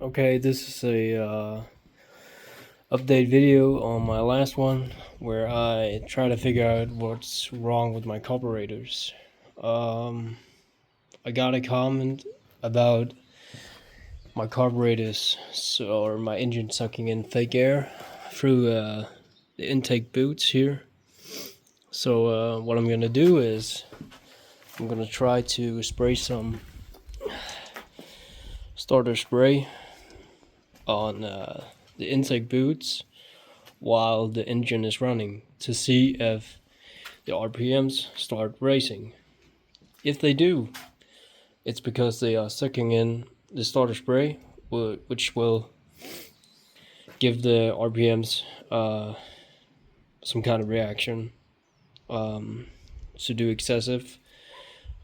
Okay, this is a update video on my last one where I try to figure out what's wrong with my carburetors. I got a comment about my carburetors or my engine sucking in fake air through the intake boots here. So what I'm gonna do is I'm gonna try to spray some starter spray on the intake boots while the engine is running to see if the RPMs start racing. If they do, it's because they are sucking in the starter spray, which will give the RPMs some kind of reaction to do excessive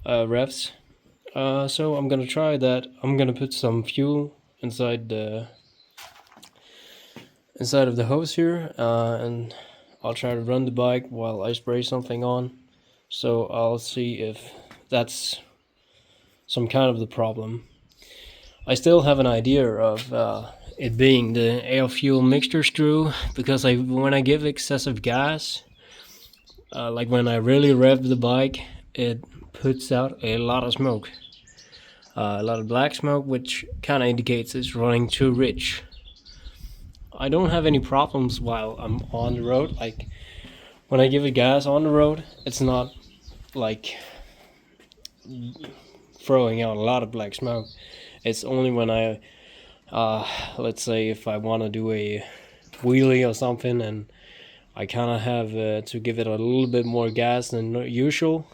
revs. So I'm gonna try that. I'm gonna put some fuel inside of the hose here, and I'll try to run the bike while I spray something on. So I'll see if that's some kind of the problem. I still have an idea of it being the air fuel mixture screw, because when I give excessive gas, like when I really rev the bike, it puts out a lot of smoke, a lot of black smoke, which kind of indicates it's running too rich. I don't have any problems while I'm on the road. Like when I give it gas on the road, it's not like throwing out a lot of black smoke. It's only when I let's say if I want to do a wheelie or something and I kind of have to give it a little bit more gas than usual,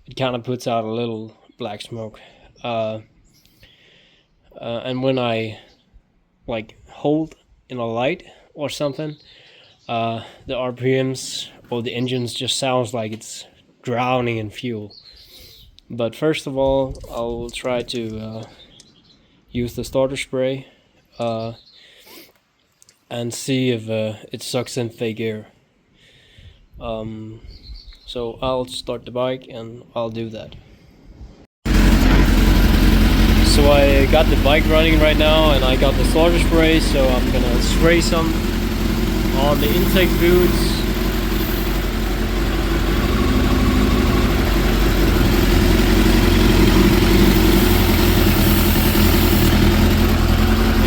it kind of puts out a little black smoke. And when I like hold in a light or something, the RPMs or the engines just sounds like it's drowning in fuel. But first of all, I'll try to use the starter spray and see if it sucks in fake air. So I'll start the bike and I'll do that. So I got the bike running right now and I got the starter spray, so I'm gonna spray some on the intake boots.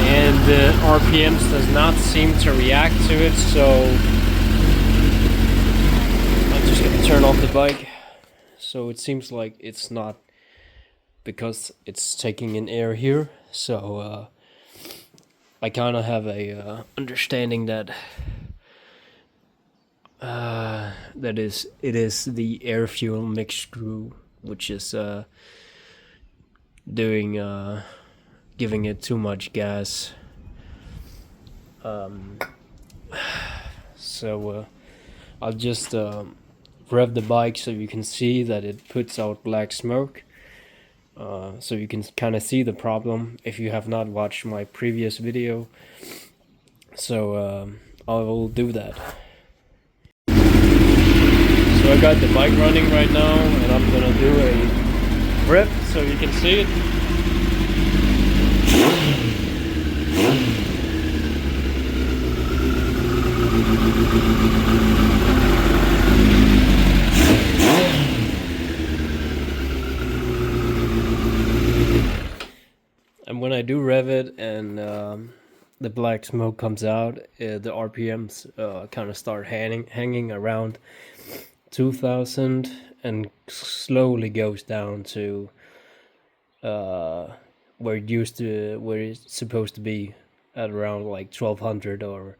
And the RPMs does not seem to react to it, so I'm just gonna turn off the bike. So it seems like it's not, because it's taking in air here. So I kind of have a understanding that it is the air fuel mix screw which is doing giving it too much gas. So I'll just rev the bike so you can see that it puts out black smoke. So you can kind of see the problem if you have not watched my previous video. So I will do that. So I got the bike running right now and I'm gonna do a rip so you can see it. And when I do rev it and the black smoke comes out, the RPMs kind of start hanging around 2000 and slowly goes down to where it's supposed to be at around like 1200 or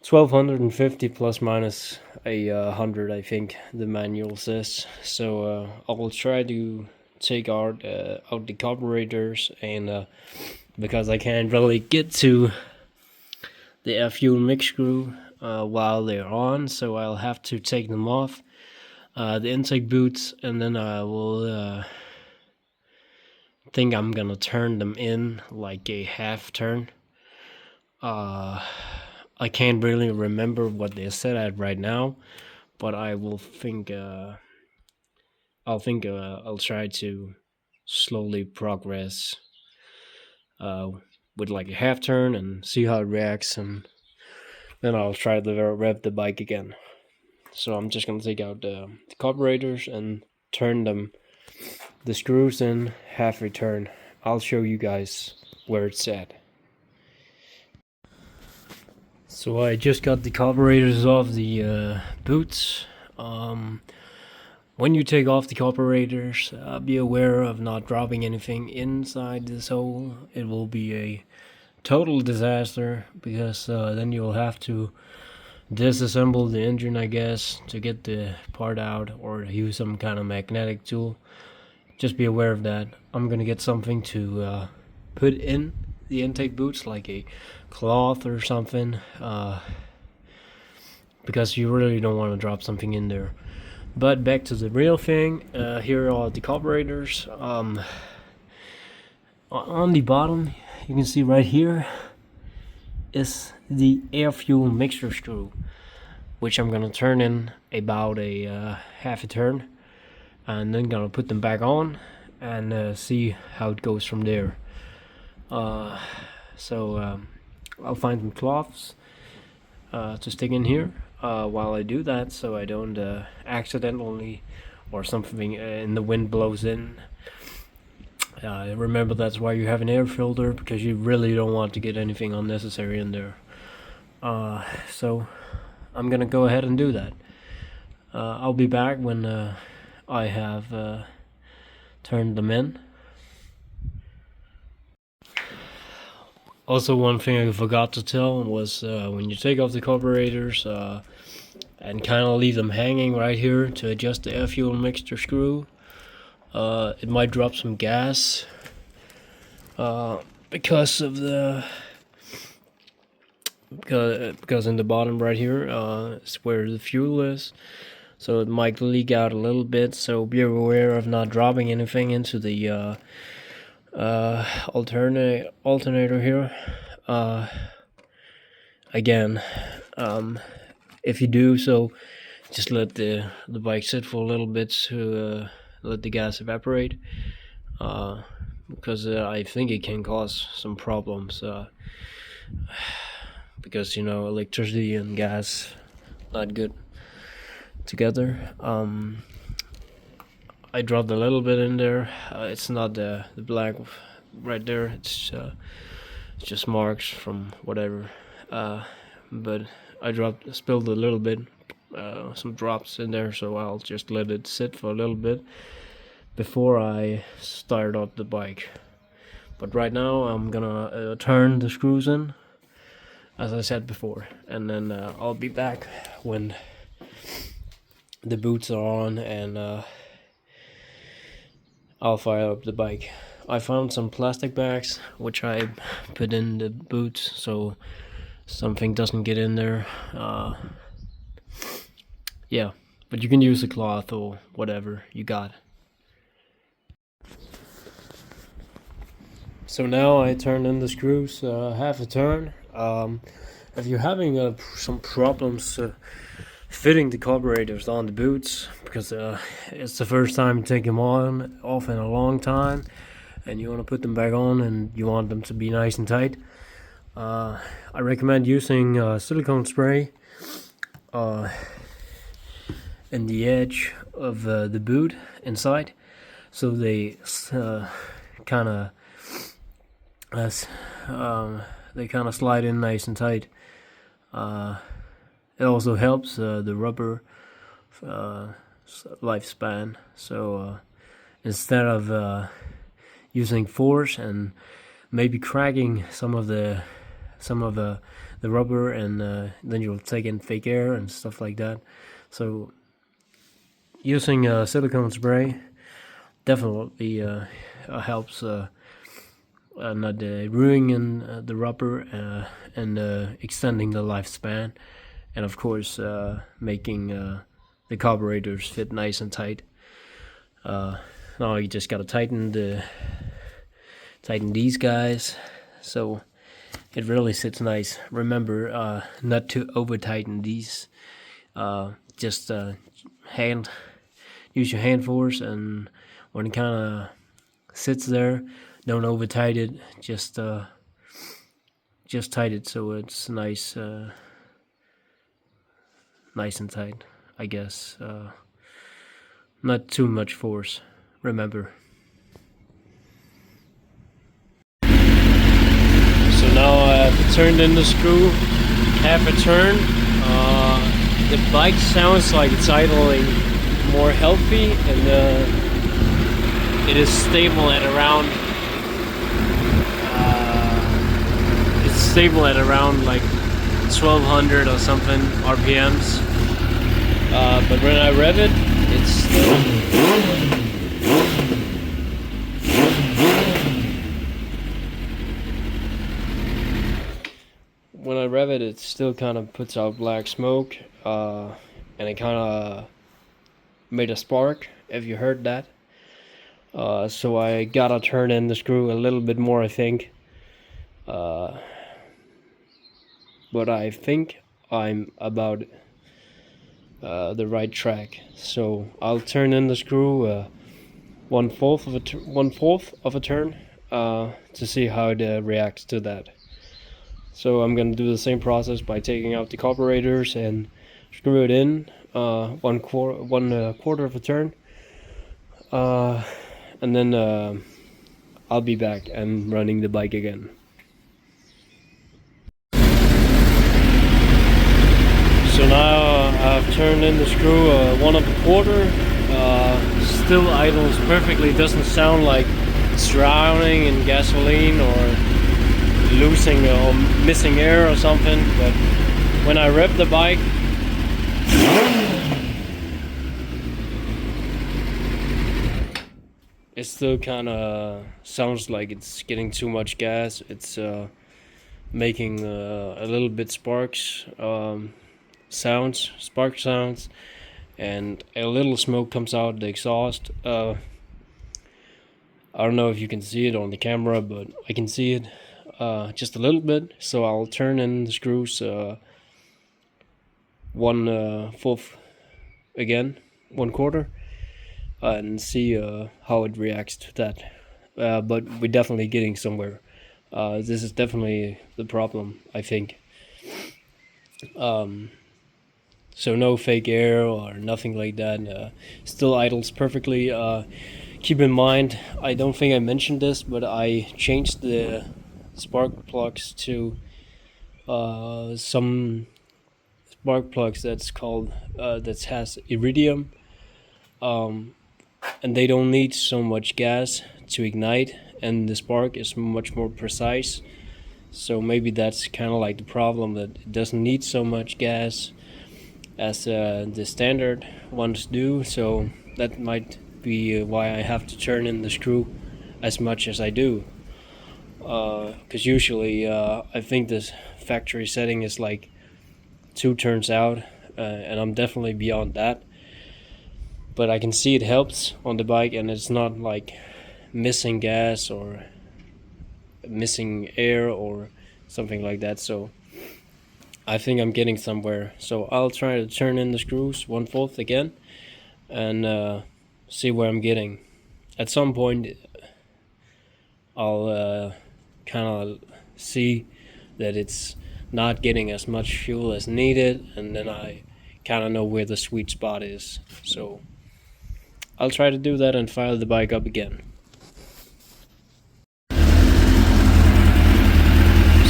1250 plus minus 100, I think the manual says. So I will try to take out the carburetors, and because I can't really get to the air fuel mix screw while they're on, so I'll have to take them off the intake boots, and then I will think I'm gonna turn them in like a half turn. I can't really remember what they're set at right now, but I will think I'll try to slowly progress with like a half turn and see how it reacts, and then I'll try to rev the bike again. So I'm just gonna take out the carburetors and turn the screws in half return. I'll show you guys where it's at. So I just got the carburetors off the boots. When you take off the carburetors, be aware of not dropping anything inside this hole. It will be a total disaster, because then you'll have to disassemble the engine, I guess, to get the part out, or use some kind of magnetic tool. Just be aware of that. I'm gonna get something to put in the intake boots, like a cloth or something, because you really don't want to drop something in there. But back to the real thing. Here are the carburetors. On the bottom, you can see right here is the air fuel mixture screw, which I'm gonna turn in about a half a turn, and then gonna put them back on and see how it goes from there. So I'll find some cloths to stick in here while I do that, so I don't accidentally, or something in the wind blows in. Remember, that's why you have an air filter, because you really don't want to get anything unnecessary in there. So I'm gonna go ahead and do that. I'll be back when I have turned them in. Also, one thing I forgot to tell was when you take off the carburetors and kind of leave them hanging right here to adjust the air fuel mixture screw, it might drop some gas because of the because in the bottom right here is where the fuel is, so it might leak out a little bit. So be aware of not dropping anything into the alternator here. Again, if you do so, just let the bike sit for a little bit to let the gas evaporate, because I think it can cause some problems, because, you know, electricity and gas not good together. I dropped a little bit in there. It's not the black right there. It's just marks from whatever. But I spilled a little bit, some drops in there. So I'll just let it sit for a little bit before I start up the bike. But right now I'm gonna turn the screws in, as I said before, and then I'll be back when the boots are on, and I'll fire up the bike. I found some plastic bags which I put in the boots so something doesn't get in there. Yeah, but you can use a cloth or whatever you got. So now I turned in the screws half a turn. If you're having some problems fitting the carburetors on the boots, because it's the first time you take them off in a long time, and you want to put them back on and you want them to be nice and tight, I recommend using silicone spray in the edge of the boot inside, so they kind of slide in nice and tight. It also helps the rubber lifespan. So instead of using force and maybe cracking some of the rubber, and then you'll take in fake air and stuff like that. So using silicone spray definitely helps not ruining the rubber and extending the lifespan, and of course making the carburetors fit nice and tight. Now you just gotta tighten these guys so it really sits nice. Remember not to over tighten these. Just use your hand force, and when it kind of sits there, Don't over tight it, just tight it so it's nice, nice and tight, I guess. Not too much force, remember. So now I've turned in the screw half a turn. The bike sounds like it's idling more healthy, and it is stable at around like 1200 or something RPMs. But when I rev it, it's still when I rev it, it still kind of puts out black smoke, and it kind of made a spark, if you heard that. So I gotta turn in the screw a little bit more, I think. But I think I'm about the right track. So I'll turn in the screw one fourth of a turn to see how it reacts to that. So I'm gonna do the same process by taking out the carburetors and screw it in one quarter of a turn, and then I'll be back and running the bike again. So now I've turned in the screw 1 1/4. Still idles perfectly. Doesn't sound like it's drowning in gasoline or losing or missing air or something. But when I rev the bike, it still kind of sounds like it's getting too much gas. It's making a little bit spark sounds, and a little smoke comes out the exhaust. I don't know if you can see it on the camera, but I can see it just a little bit. So I'll turn in the screws 1/4 again, 1/4, and see how it reacts to that. But we're definitely getting somewhere. This is definitely the problem, I think. So no fake air or nothing like that. Still idles perfectly. Keep in mind, I don't think I mentioned this, but I changed the spark plugs to some spark plugs that's called that has iridium, and they don't need so much gas to ignite, and the spark is much more precise. So maybe that's kind of like the problem, that it doesn't need so much gas as the standard ones do. So that might be why I have to turn in the screw as much as I do, because usually I think this factory setting is like 2 turns out, and I'm definitely beyond that. But I can see it helps on the bike, and it's not like missing gas or missing air or something like that. So I think I'm getting somewhere. So I'll try to turn in the screws 1/4 again and see where I'm getting. At some point I'll kind of see that it's not getting as much fuel as needed, and then I kind of know where the sweet spot is. So I'll try to do that and fire the bike up again.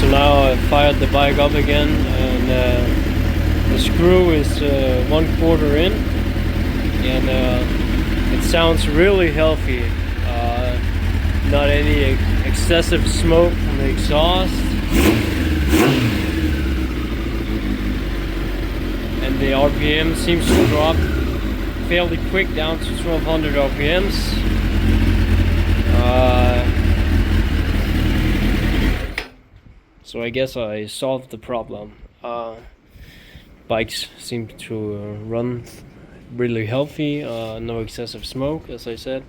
So now I fired the bike up again, and the screw is 1/4 in, and it sounds really healthy. Not any excessive smoke from the exhaust, and the RPM seems to drop fairly quick down to 1200 RPMs. So I guess I solved the problem. Bikes seem to run really healthy, no excessive smoke, as I said,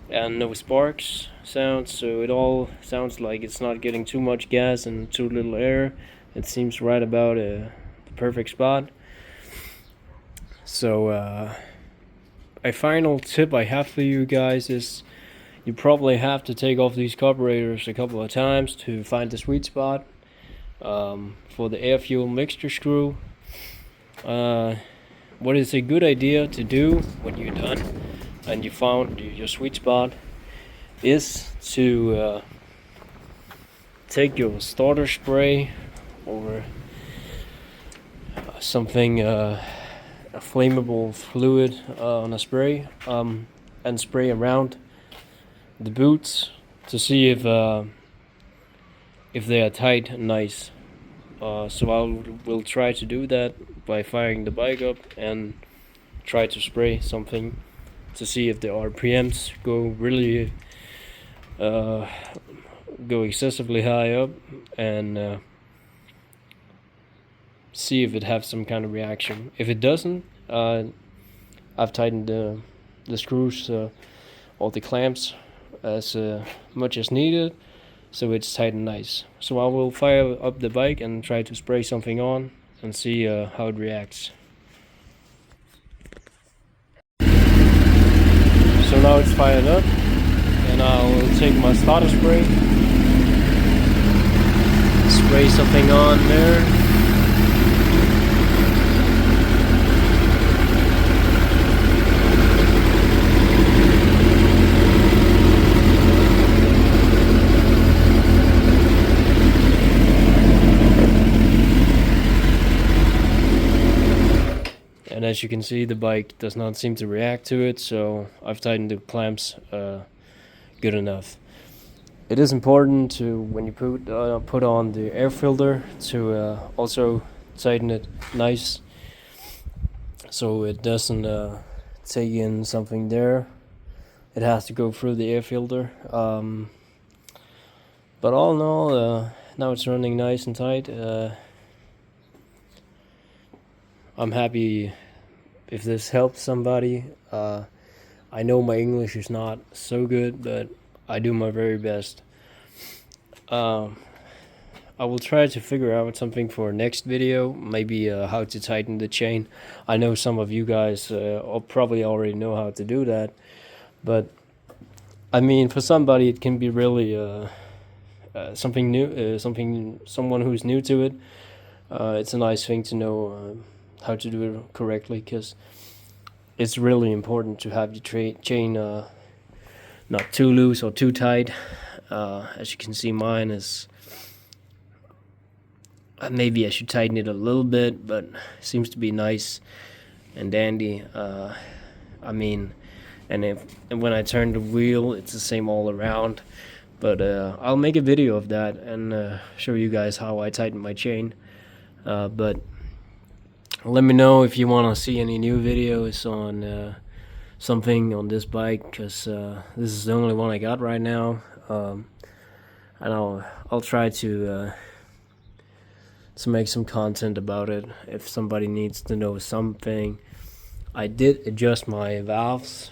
and no sparks sounds, so it all sounds like it's not getting too much gas and too little air. It seems right about the perfect spot. So a final tip I have for you guys is You probably have to take off these carburetors a couple of times to find the sweet spot. For the air fuel mixture screw, what is a good idea to do when you're done and you found your sweet spot is to take your starter spray or something, a flammable fluid on a spray, and spray around the boots to see if they are tight and nice. So I will try to do that by firing the bike up and try to spray something to see if the RPMs go excessively high up, and see if it has some kind of reaction. If it doesn't, I've tightened the screws or the clamps as much as needed, so it's tight and nice. So I will fire up the bike and try to spray something on and see how it reacts. So now it's fired up, and I'll take my starter spray, spray something on there. And as you can see, the bike does not seem to react to it, so I've tightened the clamps good enough. It is important to, when you put on the air filter, to also tighten it nice so it doesn't take in something there. It has to go through the air filter. But all in all, now it's running nice and tight. I'm happy if this helps somebody. I know my English is not so good, but I do my very best. I will try to figure out something for next video, maybe how to tighten the chain. I know some of you guys probably already know how to do that, but I mean, for somebody it can be really something new, someone who's new to it. It's a nice thing to know how to do it correctly, because it's really important to have your chain not too loose or too tight. As you can see, mine is maybe I should tighten it a little bit, but it seems to be nice and dandy. I mean, and when I turn the wheel, it's the same all around. But I'll make a video of that and show you guys how I tighten my chain. But let me know if you want to see any new videos on something on this bike, because this is the only one I got right now. And I'll try to make some content about it if somebody needs to know something. I did adjust my valves.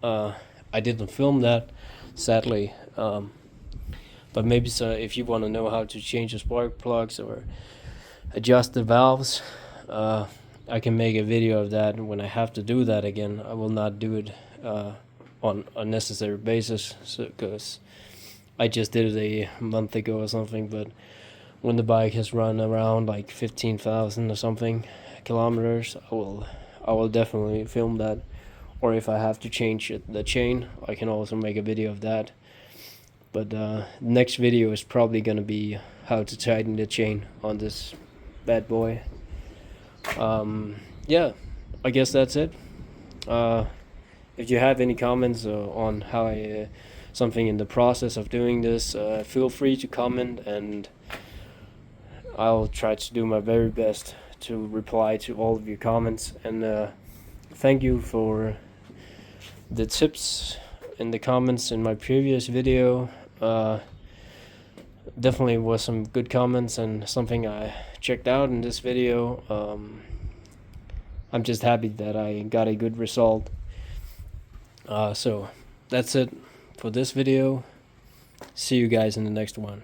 I didn't film that, sadly. But maybe if you want to know how to change the spark plugs or adjust the valves, I can make a video of that when I have to do that again. I will not do it on a necessary basis, because I just did it a month ago or something. But when the bike has run around like 15,000 or something kilometers, I will definitely film that. Or if I have to change the chain, I can also make a video of that. But next video is probably gonna be how to tighten the chain on this bad boy. Yeah, I guess that's it. If you have any comments on how something in the process of doing this, feel free to comment, and I'll try to do my very best to reply to all of your comments. And thank you for the tips in the comments in my previous video. Definitely was some good comments and something I checked out in this video. I'm just happy that I got a good result. So that's it for this video. See you guys in the next one.